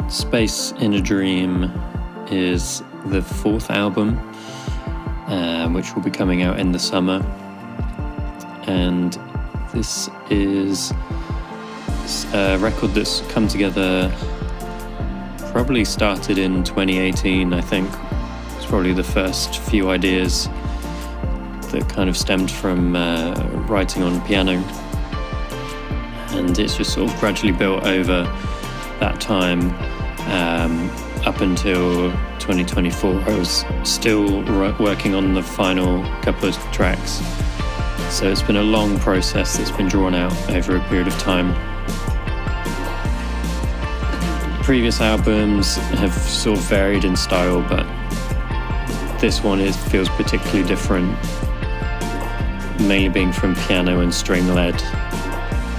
Space in a Dream is the fourth album, which will be coming out in the summer. And this is a record that's come together, probably started in 2018, I think. It's probably the first few ideas that kind of stemmed from writing on piano. And it's just sort of gradually built over that time up until 2024. I was still working on the final couple of tracks. So it's been a long process that's been drawn out over a period of time. Previous albums have sort of varied in style, but this one feels particularly different, mainly being from piano and string led.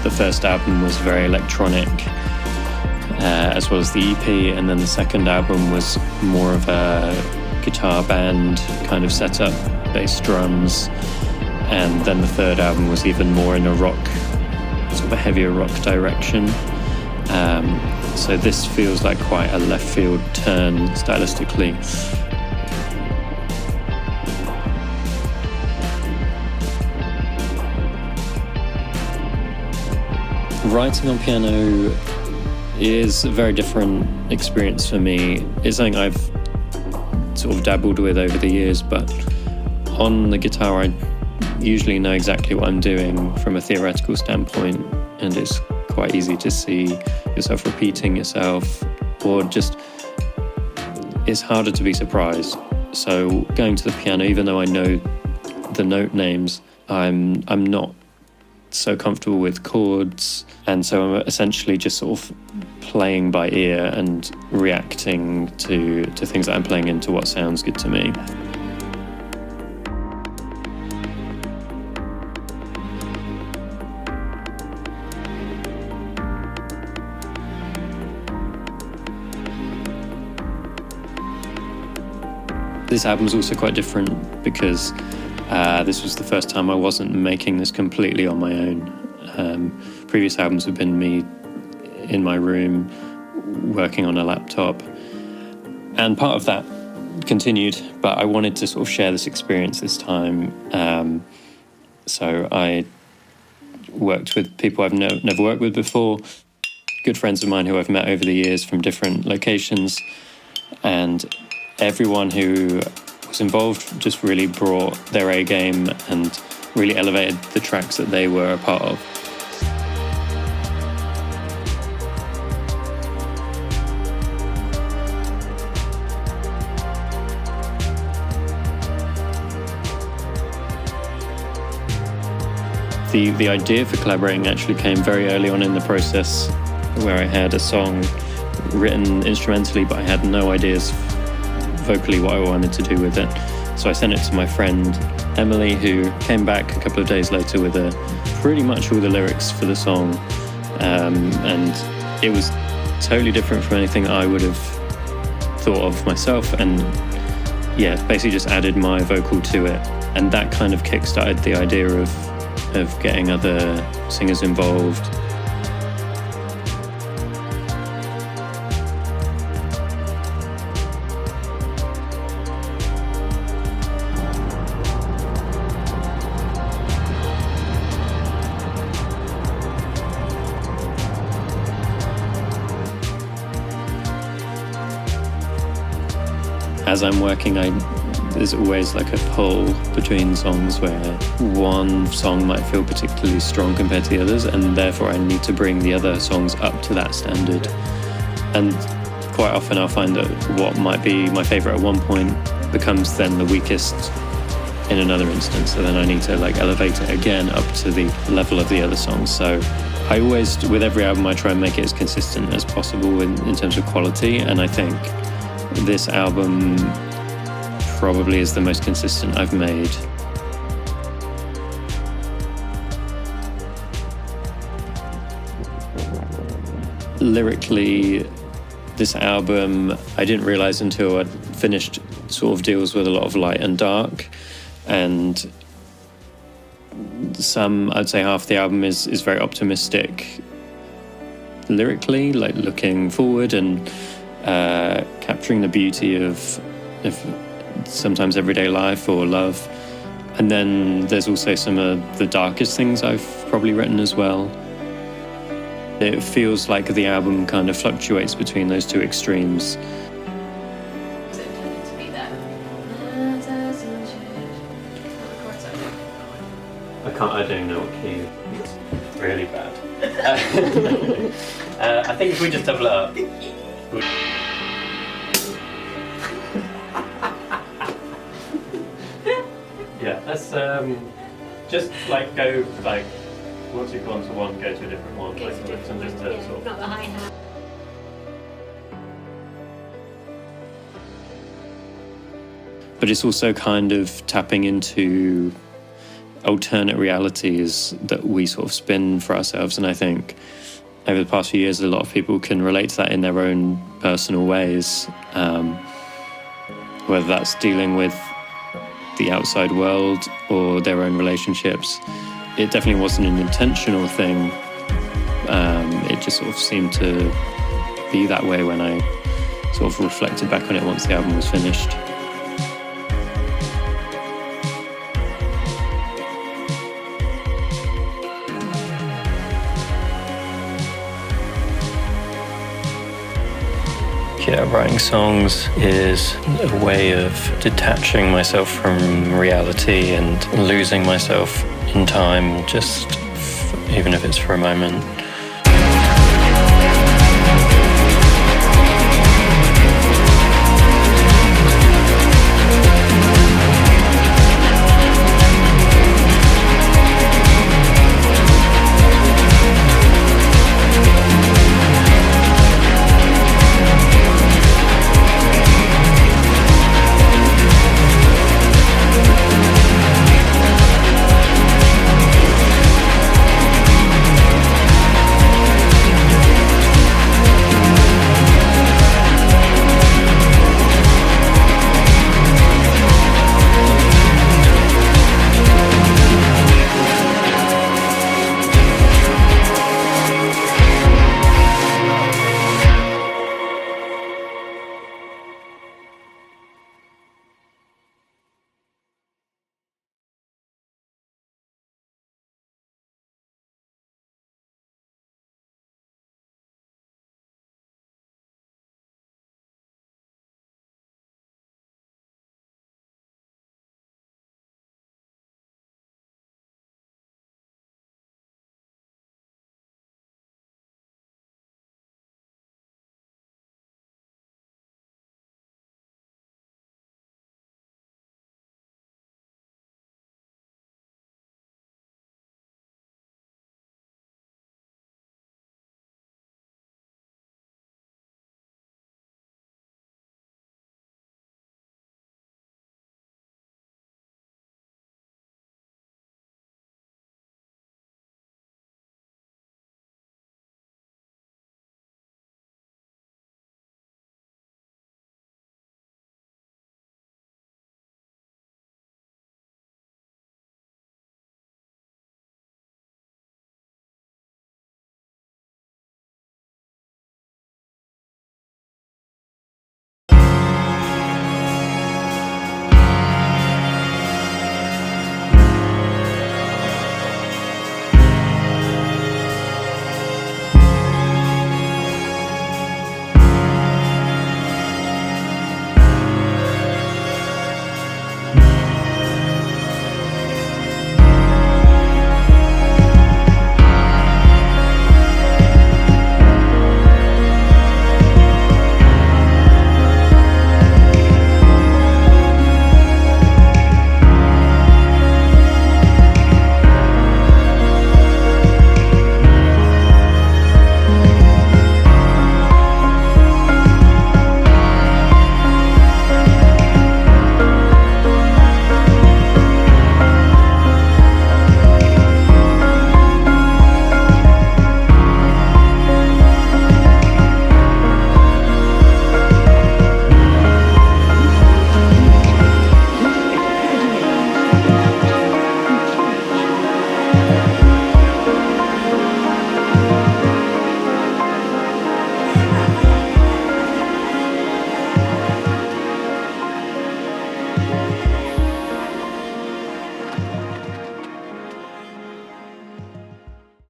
The first album was very electronic, as well as the EP, and then the second album was more of a guitar band kind of setup, bass drums, and then the third album was even more in a rock, sort of a heavier rock direction. So this feels like quite a left field turn stylistically. Writing on piano is a very different experience for me. It's something I've sort of dabbled with over the years, but on the guitar I usually know exactly what I'm doing from a theoretical standpoint, and it's quite easy to see yourself repeating yourself, or just it's harder to be surprised. So going to the piano, even though I know the note names, I'm not so comfortable with chords, and so I'm essentially just sort of playing by ear and reacting to things that I'm playing into what sounds good to me. This album's also quite different because this was the first time I wasn't making this completely on my own. Previous albums have been me in my room working on a laptop, and part of that continued, but I wanted to sort of share this experience this time. So I worked with people I've never worked with before, good friends of mine who I've met over the years from different locations, and everyone who was involved just really brought their A game and really elevated the tracks that they were a part of. The idea for collaborating actually came very early on in the process, where I had a song written instrumentally, but I had no ideas vocally what I wanted to do with it. So I sent it to my friend Emily, who came back a couple of days later with pretty much all the lyrics for the song, and it was totally different from anything I would have thought of myself, and yeah, basically just added my vocal to it, and that kind of kickstarted the idea of getting other singers involved. As I'm working, there's always like a pull between songs where one song might feel particularly strong compared to the others, and therefore I need to bring the other songs up to that standard. And quite often I'll find that what might be my favourite at one point becomes then the weakest in another instance, so then I need to like elevate it again up to the level of the other songs. So I always, with every album, I try and make it as consistent as possible in terms of quality, and I think this album probably is the most consistent I've made. Lyrically, this album, I didn't realise until I'd finished, sort of deals with a lot of light and dark, and I'd say half the album is very optimistic lyrically, like looking forward, and capturing the beauty of sometimes everyday life or love. And then there's also some of the darkest things I've probably written as well. It feels like the album kind of fluctuates between those two extremes. I don't know what key. It's really bad. I think if we just double it up. Yeah, let's just like go like once you've gone to one, go to a different one, like and just to sort of. Not the hi-hat. But it's also kind of tapping into alternate realities that we sort of spin for ourselves, and I think over the past few years a lot of people can relate to that in their own personal ways, whether that's dealing with the outside world or their own relationships. It definitely wasn't an intentional thing. It just sort of seemed to be that way when I sort of reflected back on it once the album was finished. Yeah, writing songs is a way of detaching myself from reality and losing myself in time, just even if it's for a moment.